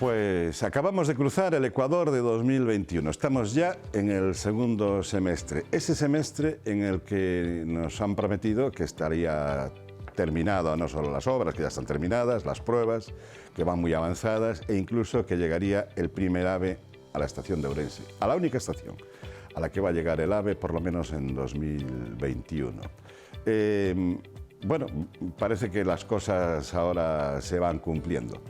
Pues acabamos de cruzar el Ecuador de 2021. Estamos ya en el segundo semestre. Ese semestre en el que nos han prometido que estaría terminado no solo las obras, que ya están terminadas, las pruebas, que van muy avanzadas, e incluso que llegaría el primer AVE a la estación de Ourense, a la única estación a la que va a llegar el AVE, por lo menos en 2021. Bueno, parece que las cosas ahora se van cumpliendo.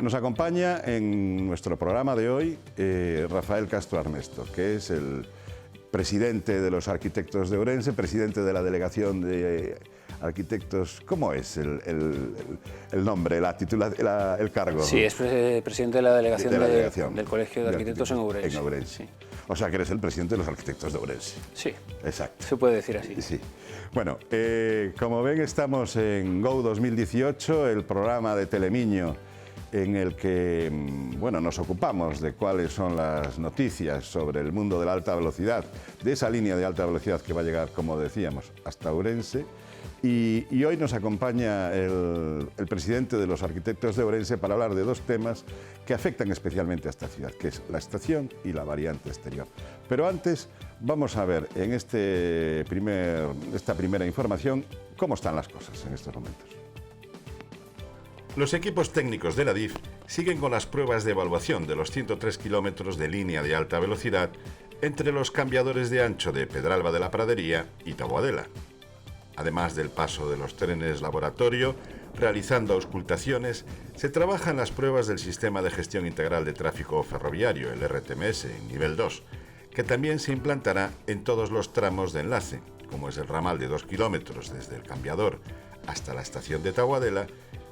Nos acompaña en nuestro programa de hoy Rafael Castro Armesto, que es el presidente de los arquitectos de Ourense, presidente de la delegación de arquitectos. ¿Cómo es el nombre, el cargo? Sí, es presidente de la delegación, del Colegio de Arquitectos en Ourense. En Ourense. Sí. O sea, que eres el presidente de los arquitectos de Ourense. Sí. Exacto. Se puede decir así. Sí. Bueno, como ven, estamos en Go 2018, el programa de Telemiño en el que nos ocupamos de cuáles son las noticias sobre el mundo de la alta velocidad, de esa línea de alta velocidad que va a llegar, como decíamos, hasta Ourense. Y hoy nos acompaña el presidente de los arquitectos de Ourense para hablar de dos temas que afectan especialmente a esta ciudad, que es la estación y la variante exterior. Pero antes vamos a ver en esta primera información cómo están las cosas en estos momentos. Los equipos técnicos de la DIF siguen con las pruebas de evaluación de los 103 kilómetros de línea de alta velocidad entre los cambiadores de ancho de Pedralba de la Pradería y Taboadela. Además del paso de los trenes laboratorio, realizando auscultaciones, se trabaja en las pruebas del Sistema de Gestión Integral de Tráfico Ferroviario, el RTMS, en nivel 2, que también se implantará en todos los tramos de enlace, como es el ramal de 2 kilómetros desde el cambiador hasta la estación de Taboadela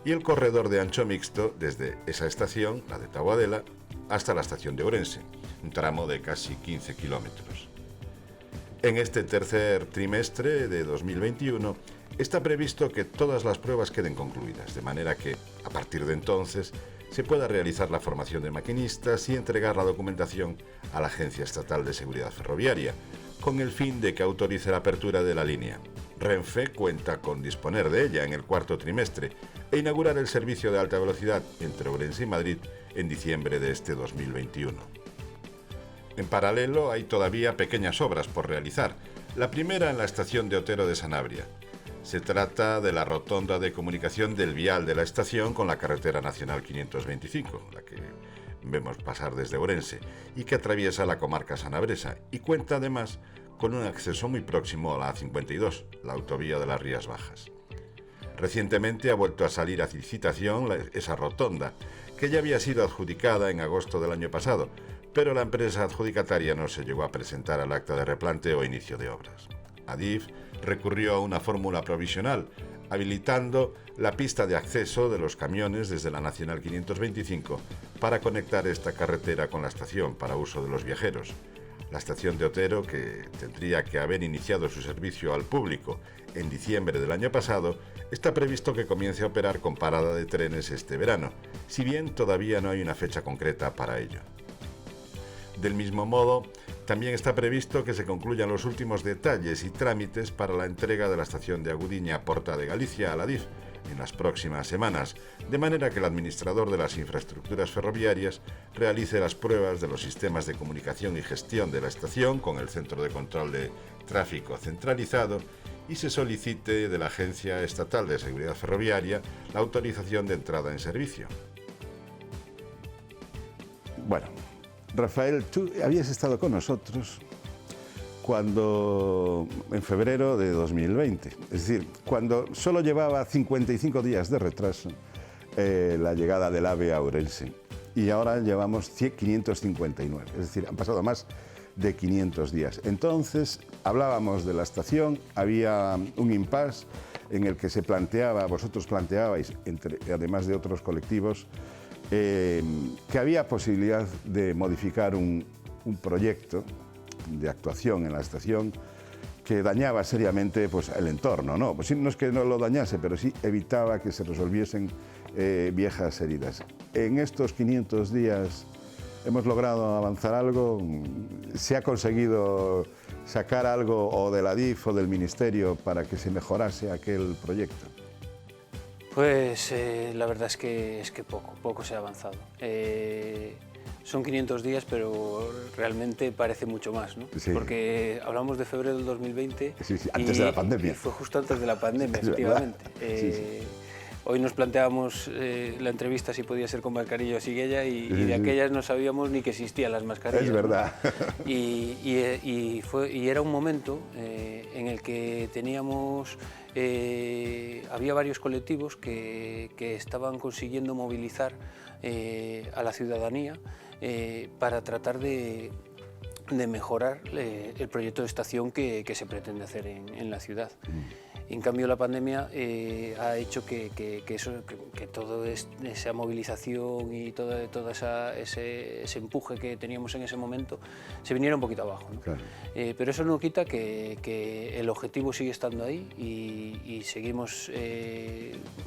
y el corredor de ancho mixto desde esa estación, la de Taboadela, hasta la estación de Ourense, un tramo de casi 15 kilómetros. En este tercer trimestre de 2021 está previsto que todas las pruebas queden concluidas, de manera que, a partir de entonces, se pueda realizar la formación de maquinistas y entregar la documentación a la Agencia Estatal de Seguridad Ferroviaria, con el fin de que autorice la apertura de la línea. Renfe cuenta con disponer de ella en el cuarto trimestre e inaugurar el servicio de alta velocidad entre Ourense y Madrid en diciembre de este 2021. En paralelo, hay todavía pequeñas obras por realizar. La primera en la estación de Otero de Sanabria. Se trata de la rotonda de comunicación del vial de la estación con la carretera nacional 525, la que vemos pasar desde Ourense, y que atraviesa la comarca sanabresa, y cuenta además con un acceso muy próximo a la A52, la autovía de las Rías Bajas. Recientemente ha vuelto a salir a licitación esa rotonda, que ya había sido adjudicada en agosto del año pasado, pero la empresa adjudicataria no se llegó a presentar al acta de replanteo o inicio de obras. Adif recurrió a una fórmula provisional, habilitando la pista de acceso de los camiones desde la Nacional 525 para conectar esta carretera con la estación para uso de los viajeros. La estación de Otero, que tendría que haber iniciado su servicio al público en diciembre del año pasado, está previsto que comience a operar con parada de trenes este verano, si bien todavía no hay una fecha concreta para ello. Del mismo modo, también está previsto que se concluyan los últimos detalles y trámites para la entrega de la estación de Agudiña Porta de Galicia a la DIF en las próximas semanas, de manera que el administrador de las infraestructuras ferroviarias realice las pruebas de los sistemas de comunicación y gestión de la estación con el Centro de Control de Tráfico centralizado y se solicite de la Agencia Estatal de Seguridad Ferroviaria la autorización de entrada en servicio. Bueno, Rafael, tú habías estado con nosotros cuando en febrero de 2020, es decir, cuando solo llevaba 55 días de retraso la llegada del AVE a Ourense, y ahora llevamos 559, es decir, han pasado más de 500 días. Entonces hablábamos de la estación, había un impasse en el que se planteaba, vosotros planteabais, además de otros colectivos, que había posibilidad de modificar un proyecto de actuación en la estación que dañaba seriamente el entorno, ¿no? Pues no es que no lo dañase, pero sí evitaba que se resolviesen viejas heridas. En estos 500 días hemos logrado avanzar algo, se ha conseguido sacar algo o de la DIF o del Ministerio para que se mejorase aquel proyecto. Pues la verdad es que poco se ha avanzado. Son 500 días, pero realmente parece mucho más, ¿no? Sí. Porque hablamos de febrero del 2020. Sí, antes de la pandemia. Y fue justo antes de la pandemia, efectivamente. Hoy nos planteábamos la entrevista si podía ser con mascarilla o sin ella, y de aquellas no sabíamos ni que existían las mascarillas. Es verdad. ¿No? Y era un momento en el que teníamos... había varios colectivos que estaban consiguiendo movilizar a la ciudadanía para tratar de mejorar el proyecto de estación que se pretende hacer en la ciudad. En cambio, la pandemia ha hecho que toda esa movilización y todo ese empuje que teníamos en ese momento se viniera un poquito abajo, ¿no? Claro. Pero eso no quita que el objetivo sigue estando ahí, y seguimos,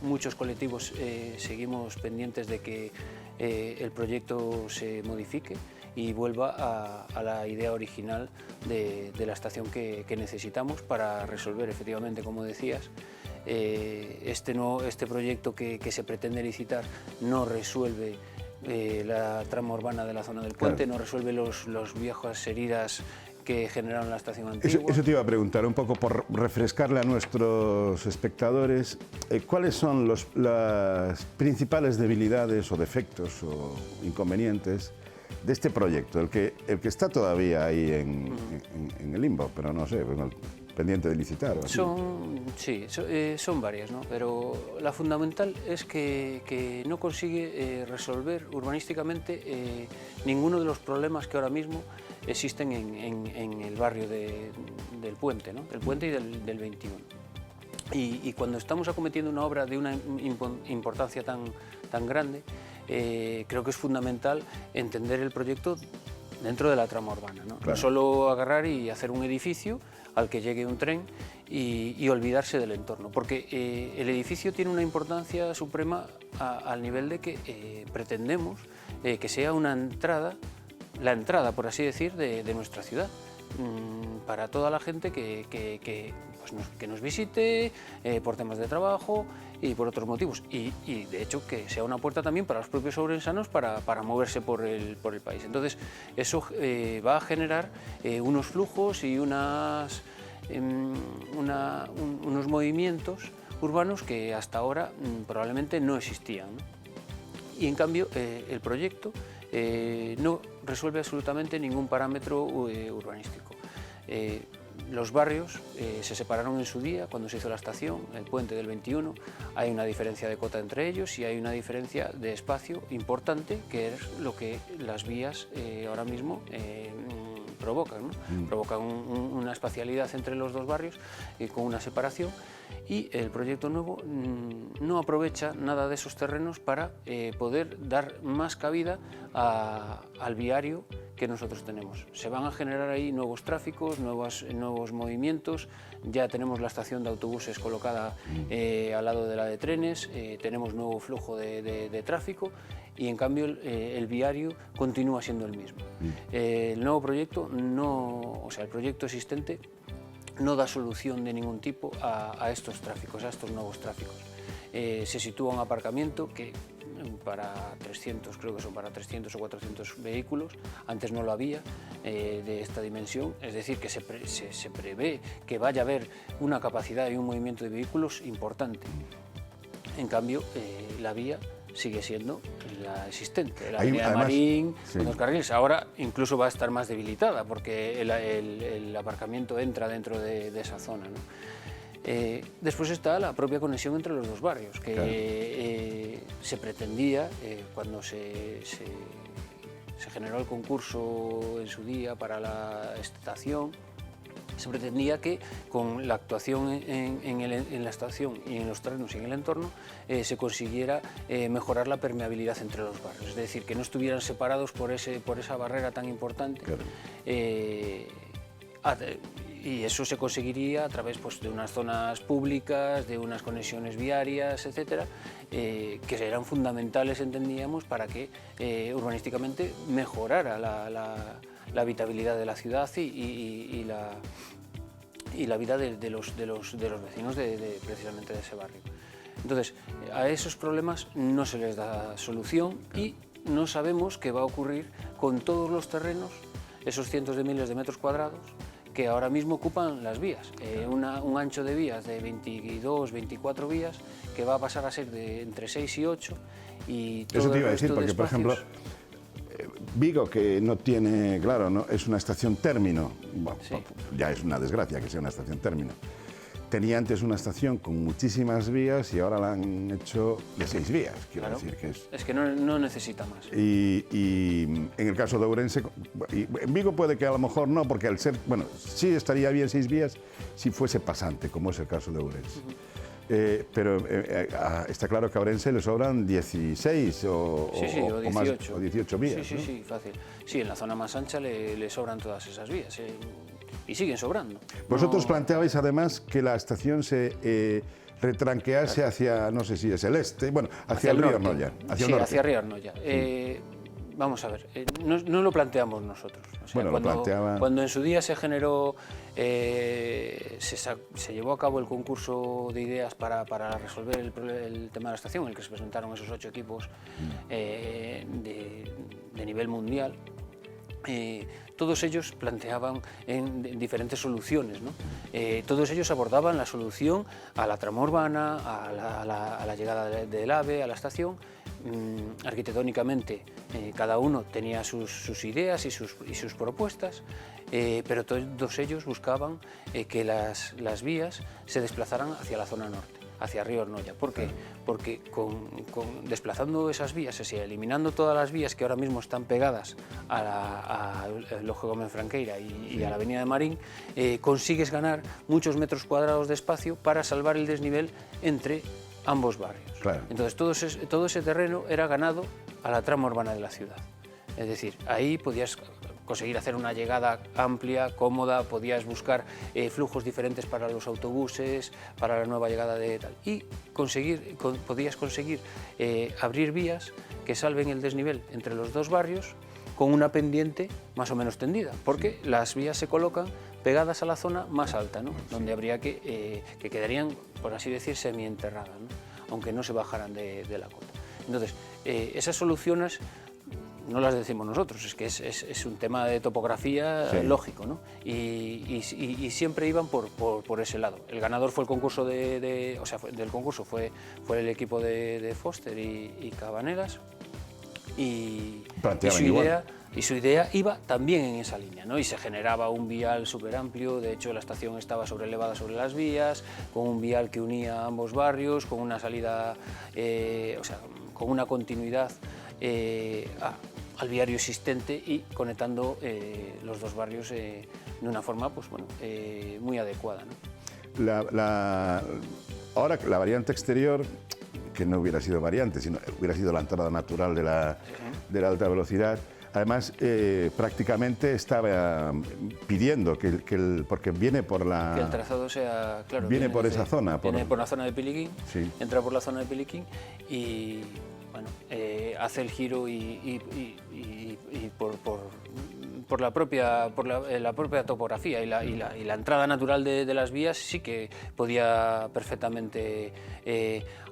muchos colectivos seguimos pendientes de que el proyecto se modifique y vuelva a la idea original de la estación que necesitamos para resolver, efectivamente, como decías, este proyecto que se pretende licitar no resuelve la trama urbana de la zona del puente, claro. No resuelve las viejas heridas que generaron la estación antigua. Eso te iba a preguntar, un poco por refrescarle a nuestros espectadores, ¿cuáles son las principales debilidades o defectos o inconvenientes de este proyecto, el que está todavía ahí en el limbo, pero no sé, pendiente de licitar? ¿O son varias, ¿no? Pero la fundamental es que no consigue resolver urbanísticamente ninguno de los problemas que ahora mismo existen en el barrio del puente, ¿no? Del puente y del 21. Y cuando estamos acometiendo una obra de una importancia tan grande, creo que es fundamental entender el proyecto dentro de la trama urbana, ¿no? Claro. No solo agarrar y hacer un edificio al que llegue un tren y olvidarse del entorno, porque el edificio tiene una importancia suprema al nivel de que pretendemos que sea la entrada, por así decir, de nuestra ciudad, para toda la gente que nos visite por temas de trabajo y por otros motivos, y de hecho que sea una puerta también para los propios ourensanos para moverse por el país. Entonces eso va a generar unos flujos y unos movimientos urbanos que hasta ahora probablemente no existían, ¿no? Y en cambio el proyecto no resuelve absolutamente ningún parámetro urbanístico. Los barrios se separaron en su día cuando se hizo la estación, el puente del 21, hay una diferencia de cota entre ellos y hay una diferencia de espacio importante, que es lo que las vías ahora mismo provocan, ¿no? Provocan una espacialidad entre los dos barrios con una separación, y el proyecto nuevo no aprovecha nada de esos terrenos para poder dar más cabida al viario que nosotros tenemos. Se van a generar ahí nuevos tráficos, nuevos movimientos. Ya tenemos la estación de autobuses colocada al lado de la de trenes, tenemos nuevo flujo de tráfico, y en cambio el viario continúa siendo el mismo. El nuevo proyecto el proyecto existente no da solución de ningún tipo a estos tráficos, a estos nuevos tráficos. Se sitúa un aparcamiento que para 300, creo que son para 300 o 400 vehículos, antes no lo había de esta dimensión, es decir, que se prevé que vaya a haber una capacidad y un movimiento de vehículos importante. En cambio, la vía sigue siendo la existente, la avenida de Marín, con dos carriles. Ahora incluso va a estar más debilitada porque el aparcamiento entra dentro de esa zona, ¿no? Después está la propia conexión entre los dos barrios, que claro, se pretendía, cuando se generó el concurso en su día para la estación, se pretendía que con la actuación en la estación y en los terrenos y en el entorno se consiguiera mejorar la permeabilidad entre los barrios, es decir, que no estuvieran separados por esa barrera tan importante. Claro. Y eso se conseguiría a través de unas zonas públicas, de unas conexiones viarias, etcétera, que eran fundamentales, entendíamos, para que urbanísticamente mejorara la habitabilidad de la ciudad y la vida de los vecinos precisamente de ese barrio. Entonces, a esos problemas no se les da solución y no sabemos qué va a ocurrir con todos los terrenos, esos cientos de miles de metros cuadrados, que ahora mismo ocupan las vías. Un ancho de vías de 22, 24 vías, que va a pasar a ser de entre 6 y 8. Y todo Eso te iba a el decir, resto de porque, por ejemplo, espacios. Vigo, que no tiene, claro, ¿no? Es una estación término, bueno, Sí. ya es una desgracia que sea una estación término. Tenía antes una estación con muchísimas vías y ahora la han hecho de 6 vías, quiero Claro. decir que es... Es que no necesita más. Y en el caso de Ourense, y en Vigo puede que a lo mejor no, porque al ser, bueno, sí estaría bien 6 vías si fuese pasante, como es el caso de Ourense. Pero está claro que a Ourense le sobran 16 o, Sí, o o más, 18. o 18 vías. Sí, ¿no? sí, fácil. Sí, en la zona más ancha le sobran todas esas vías. Y siguen sobrando. Vosotros No- planteabais además que la estación se retranquease hacia, no sé si es el este, bueno, hacia el río norte. Arnoya. Hacia el Sí, norte. hacia Río Arnoya. Vamos a ver, no lo planteamos nosotros. O sea, Bueno, lo planteaba- cuando en su día se generó, se llevó a cabo el concurso de ideas para resolver el tema de la estación, en el que se presentaron esos 8 equipos de nivel mundial, todos ellos planteaban en diferentes soluciones, ¿no? Todos ellos abordaban la solución a la trama urbana, a la llegada del AVE, a la estación. Arquitectónicamente cada uno tenía sus ideas y sus propuestas, pero todos ellos buscaban que las vías se desplazaran hacia la zona norte, hacia Río Arnoya. ¿Por qué? Porque desplazando esas vías, es decir, eliminando todas las vías que ahora mismo están pegadas a Loje Gómez Franqueira y a la avenida de Marín, consigues ganar muchos metros cuadrados de espacio para salvar el desnivel entre ambos barrios. Claro. Entonces todo ese terreno era ganado a la trama urbana de la ciudad. Es decir, ahí podías conseguir hacer una llegada amplia, cómoda, podías buscar flujos diferentes para los autobuses, para la nueva llegada de tal. Y podías conseguir abrir vías que salven el desnivel entre los dos barrios con una pendiente más o menos tendida, porque las vías se colocan pegadas a la zona más alta, ¿no? Donde habría que quedarían, por así decir, semienterradas, ¿no? Aunque no se bajaran de la cota. Entonces, esas soluciones no las decimos nosotros, es que es un tema de topografía lógico, ¿no? Y siempre iban por ese lado. El ganador fue el concurso del concurso fue el equipo de Foster y Cabanelas, y su idea iba también en esa línea, ¿no? Y se generaba un vial súper amplio. De hecho la estación estaba sobrelevada sobre las vías, con un vial que unía ambos barrios, con una salida, con una continuidad al viario existente y conectando los dos barrios de una forma muy adecuada, ¿no? Ahora la variante exterior, que no hubiera sido variante, sino hubiera sido la entrada natural de la alta velocidad. Además, prácticamente estaba pidiendo porque viene por la... Que el trazado sea, claro... Viene por esa zona. Viene por la zona de Piliquín, sí. Entra por la zona de Piliquín y, bueno, hace el giro y por la propia topografía y la entrada natural de las vías sí que podía perfectamente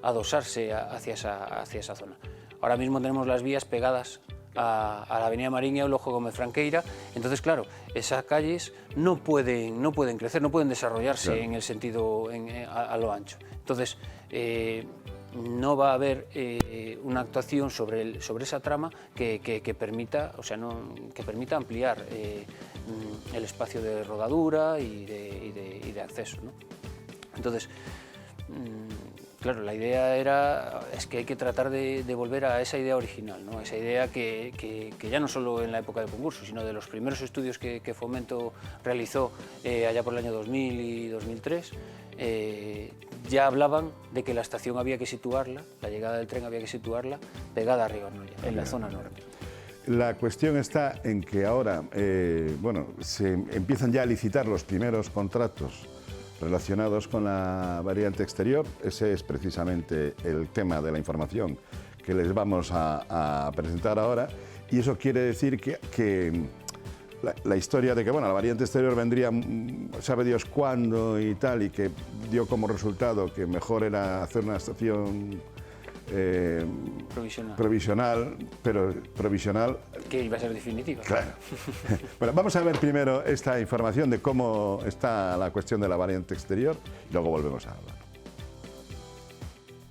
adosarse hacia esa zona. Ahora mismo tenemos las vías pegadas a la avenida Marín y a Loje Gómez Franqueira, entonces claro, esas calles no pueden crecer, no pueden desarrollarse, claro, en el sentido a lo ancho. Entonces no va a haber una actuación sobre esa trama que permita, que permita ampliar el espacio de rodadura y de acceso, ¿no? Entonces, claro, la idea es que hay que tratar de volver a esa idea original, ¿no? Esa idea que ya no solo en la época del concurso, sino de los primeros estudios que Fomento realizó allá por el año 2000 y 2003, ya hablaban de que la estación había que situarla, la llegada del tren había que situarla pegada a Río Arnoya, en la zona norte. La cuestión está en que ahora, se empiezan ya a licitar los primeros contratos relacionados con la variante exterior. Ese es precisamente el tema de la información que les vamos a presentar ahora, y eso quiere decir que la historia de que, bueno, la variante exterior vendría, sabe Dios cuándo y tal, y que dio como resultado que mejor era hacer una estación provisional, pero provisional... Que iba a ser definitiva. Claro. Bueno, vamos a ver primero esta información de cómo está la cuestión de la variante exterior y luego volvemos a hablar.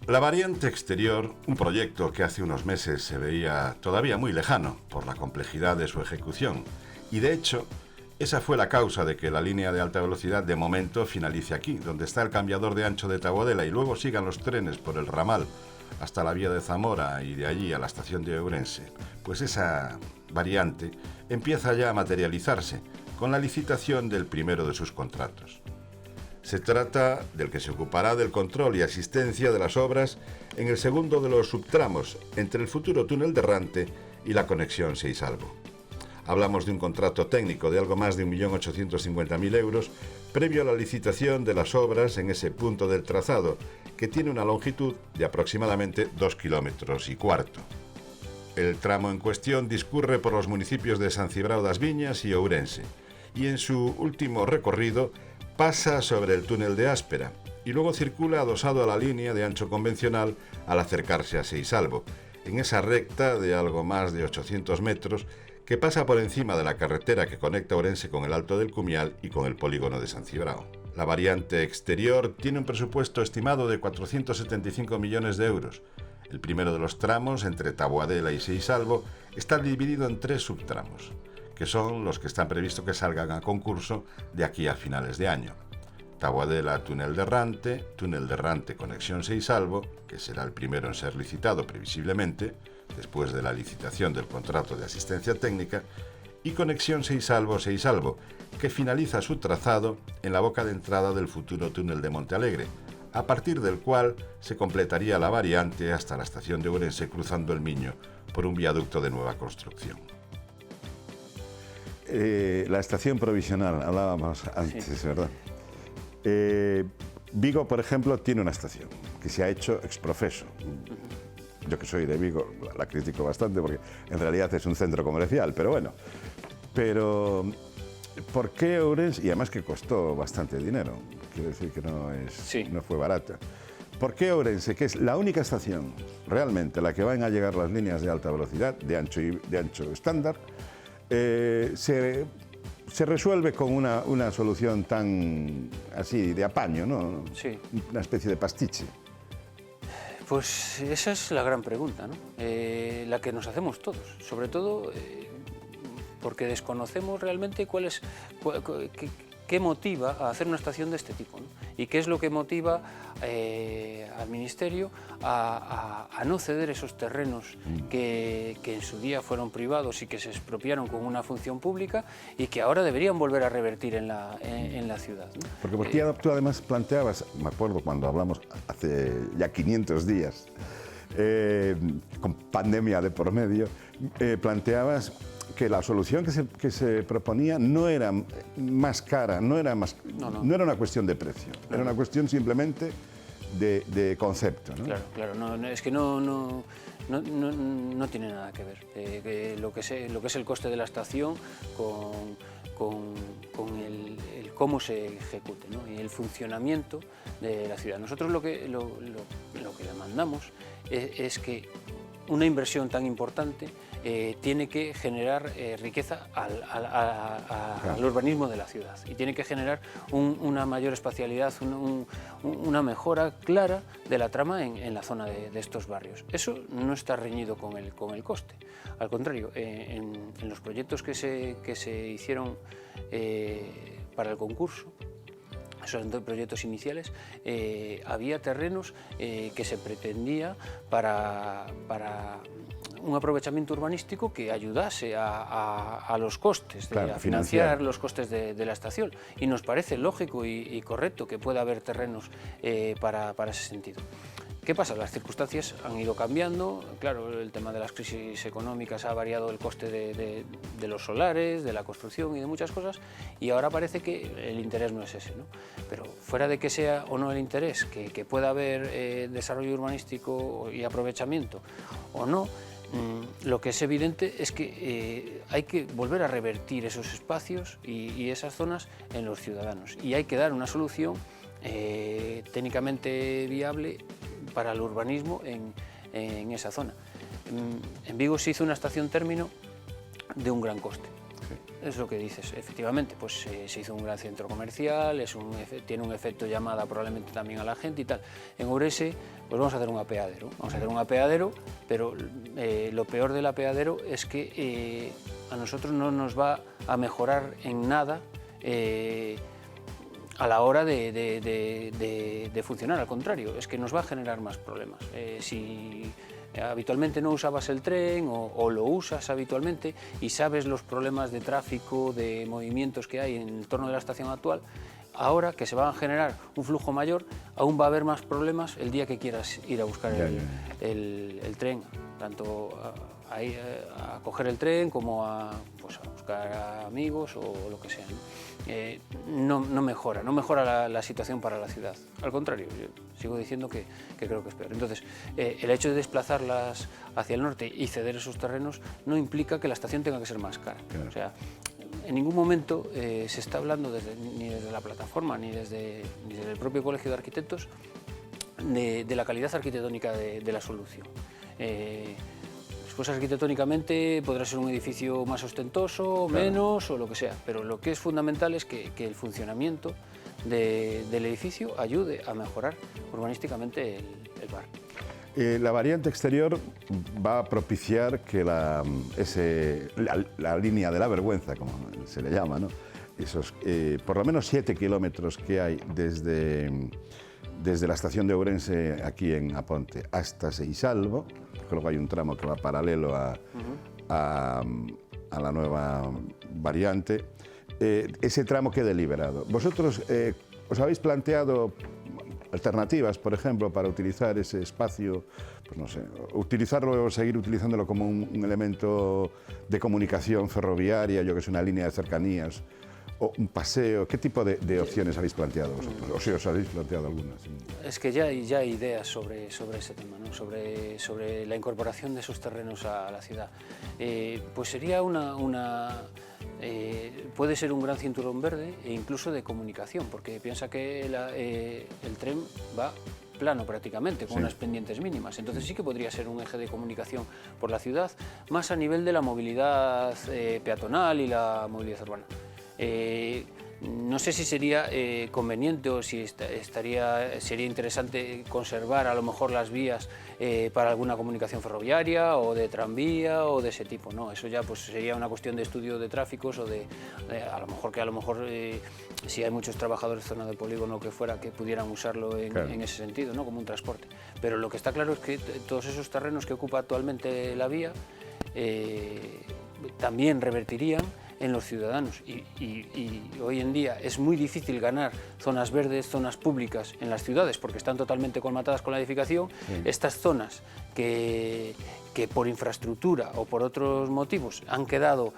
La variante exterior, un proyecto que hace unos meses se veía todavía muy lejano por la complejidad de su ejecución. Y de hecho, esa fue la causa de que la línea de alta velocidad de momento finalice aquí, donde está el cambiador de ancho de Taboadela, y luego sigan los trenes por el ramal hasta la vía de Zamora y de allí a la estación de Ourense. Pues esa variante empieza ya a materializarse con la licitación del primero de sus contratos. Se trata del que se ocupará del control y asistencia de las obras en el segundo de los subtramos entre el futuro túnel de Rante y la conexión Seisalvo. Hablamos de un contrato técnico de algo más de 1.850.000 euros previo a la licitación de las obras en ese punto del trazado, que tiene una longitud de aproximadamente 2,25 kilómetros. El tramo en cuestión discurre por los municipios de San Cibrao das Viñas y Ourense, y en su último recorrido pasa sobre el túnel de Áspera y luego circula adosado a la línea de ancho convencional al acercarse a Seisalvo, en esa recta de algo más de 800 metros que pasa por encima de la carretera que conecta Ourense con el Alto del Cumial y con el polígono de San Cibrao. La variante exterior tiene un presupuesto estimado de 475 millones de euros. El primero de los tramos, entre Taboadela y Seisalvo, está dividido en 3 subtramos, que son los que están previstos que salgan a concurso de aquí a finales de año. Taboadela, túnel de Rante, conexión Seisalvo, que será el primero en ser licitado previsiblemente, después de la licitación del contrato de asistencia técnica, y conexión Seisalvo, que finaliza su trazado en la boca de entrada del futuro túnel de Montealegre, a partir del cual se completaría la variante hasta la estación de Ourense cruzando el Miño por un viaducto de nueva construcción. La estación provisional, hablábamos antes, sí. ¿Verdad? Vigo, por ejemplo, tiene una estación que se ha hecho ex profeso. Yo que soy de Vigo la critico bastante porque en realidad es un centro comercial, pero bueno. Pero, ¿por qué Ourense? Y además que costó bastante dinero, quiero decir que no fue barata. ¿Por qué Ourense, que es la única estación realmente la que van a llegar las líneas de alta velocidad, de ancho estándar, se resuelve con una solución tan así de apaño, ¿no? Sí. Una especie de pastiche. Pues esa es la gran pregunta, ¿no? La que nos hacemos todos, sobre todo porque desconocemos realmente qué motiva a hacer una estación de este tipo, ¿no? Y qué es lo que motiva al Ministerio a no ceder esos terrenos que en su día fueron privados y que se expropiaron con una función pública y que ahora deberían volver a revertir en la ciudad, ¿no? Porque tú además planteabas, me acuerdo cuando hablamos hace ya 500 días, con pandemia de por medio, planteabas que la solución que se proponía no era más cara, no era una cuestión de precio, era una cuestión simplemente de concepto, ¿no? Claro, es que no tiene nada que ver. Lo que es el coste de la estación con el cómo se ejecute, ¿no? Y el funcionamiento de la ciudad. Nosotros lo que demandamos es que una inversión tan importante tiene que generar riqueza al urbanismo de la ciudad y tiene que generar una mayor espacialidad, una mejora clara de la trama en la zona de estos barrios. Eso no está reñido con el coste. Al contrario, en los proyectos que se hicieron para el concurso, esos proyectos iniciales, había terrenos que se pretendía para un aprovechamiento urbanístico que ayudase a los costes, a financiar los costes de la estación. Y nos parece lógico y correcto que pueda haber terrenos para ese sentido. ¿Qué pasa? Las circunstancias han ido cambiando. Claro, el tema de las crisis económicas ha variado el coste de los solares, de la construcción y de muchas cosas, y ahora parece que el interés no es ese, ¿no? Pero fuera de que sea o no el interés, que pueda haber desarrollo urbanístico y aprovechamiento o no, Lo que es evidente es que hay que volver a revertir esos espacios y esas zonas en los ciudadanos, y hay que dar una solución técnicamente viable para el urbanismo en esa zona. En Vigo se hizo una estación término de un gran coste. Es lo que dices, efectivamente, pues se hizo un gran centro comercial, tiene un efecto llamada probablemente también a la gente y tal. En Ourense, pues vamos a hacer un apeadero, pero lo peor del apeadero es que a nosotros no nos va a mejorar en nada a la hora de funcionar, al contrario, es que nos va a generar más problemas. Si habitualmente no usabas el tren o lo usas habitualmente y sabes los problemas de tráfico, de movimientos que hay en torno de la estación actual, ahora que se va a generar un flujo mayor, aún va a haber más problemas el día que quieras ir a buscar el tren, tanto a coger el tren como a buscar a amigos o lo que sea, ¿no? No mejora la situación para la ciudad. Al contrario, yo sigo diciendo que creo que es peor. Entonces, el hecho de desplazarlas hacia el norte y ceder esos terrenos no implica que la estación tenga que ser más cara. Claro. O sea, en ningún momento se está hablando ni desde la plataforma ni desde el propio Colegio de Arquitectos de la calidad arquitectónica de la solución. Pues arquitectónicamente podrá ser un edificio más ostentoso, claro, menos o lo que sea, pero lo que es fundamental es que el funcionamiento del edificio ayude a mejorar urbanísticamente el barrio. La variante exterior va a propiciar que la línea de la vergüenza, como se le llama, ¿no? Esos, por lo menos 7 kilómetros que hay desde la estación de Ourense, aquí en Aponte, hasta Seisalvo, porque luego hay un tramo que va paralelo a la nueva variante, ese tramo quede liberado. ¿Vosotros os habéis planteado alternativas, por ejemplo, para utilizar ese espacio, pues no sé, utilizarlo o seguir utilizándolo como un elemento de comunicación ferroviaria, yo que sé, una línea de cercanías, o un paseo? ¿Qué tipo de opciones habéis planteado vosotros? O si os habéis planteado algunas. Es que ya hay ideas sobre ese tema, ¿no? sobre la incorporación de esos terrenos a la ciudad. Pues sería puede ser un gran cinturón verde e incluso de comunicación, porque piensa que el tren va plano prácticamente, con unas pendientes mínimas. Entonces sí que podría ser un eje de comunicación por la ciudad, más a nivel de la movilidad peatonal y la movilidad urbana. No sé si sería conveniente o si sería interesante conservar a lo mejor las vías para alguna comunicación ferroviaria o de tranvía o de ese tipo, ¿no? Eso ya pues sería una cuestión de estudio de tráficos o a lo mejor si hay muchos trabajadores de zona del polígono que pudieran usarlo en ese sentido, ¿no? Como un transporte. Pero lo que está claro es que todos esos terrenos que ocupa actualmente la vía también revertirían en los ciudadanos y hoy en día es muy difícil ganar zonas verdes, zonas públicas en las ciudades porque están totalmente colmatadas con la edificación. Estas zonas que por infraestructura o por otros motivos han quedado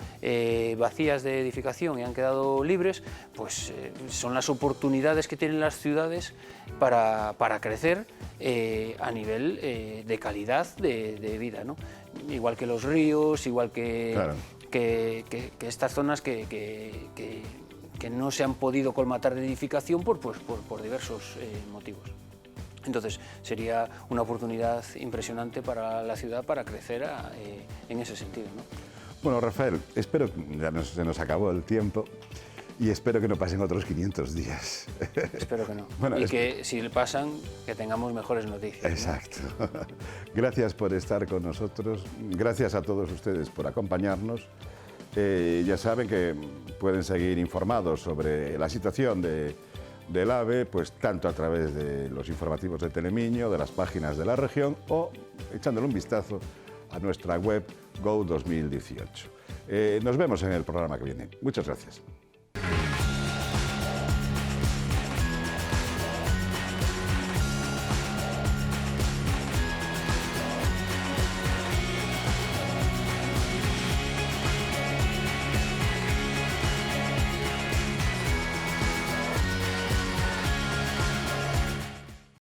vacías de edificación y han quedado libres, pues son las oportunidades que tienen las ciudades para crecer a nivel de calidad de vida, ¿no? Igual que los ríos, igual que... Claro. Que estas zonas que no se han podido colmatar de edificación por diversos motivos. Entonces sería una oportunidad impresionante para la ciudad para crecer en ese sentido, ¿no? Bueno, Rafael, espero que se nos acabó el tiempo y espero que no pasen otros 500 días. Espero que no. Bueno, y que si pasan, que tengamos mejores noticias. Exacto. ¿No? Gracias por estar con nosotros. Gracias a todos ustedes por acompañarnos. Ya saben que pueden seguir informados sobre la situación del AVE, pues tanto a través de los informativos de Telemiño, de las páginas de la región o echándole un vistazo a nuestra web Go 2018. Nos vemos en el programa que viene. Muchas gracias.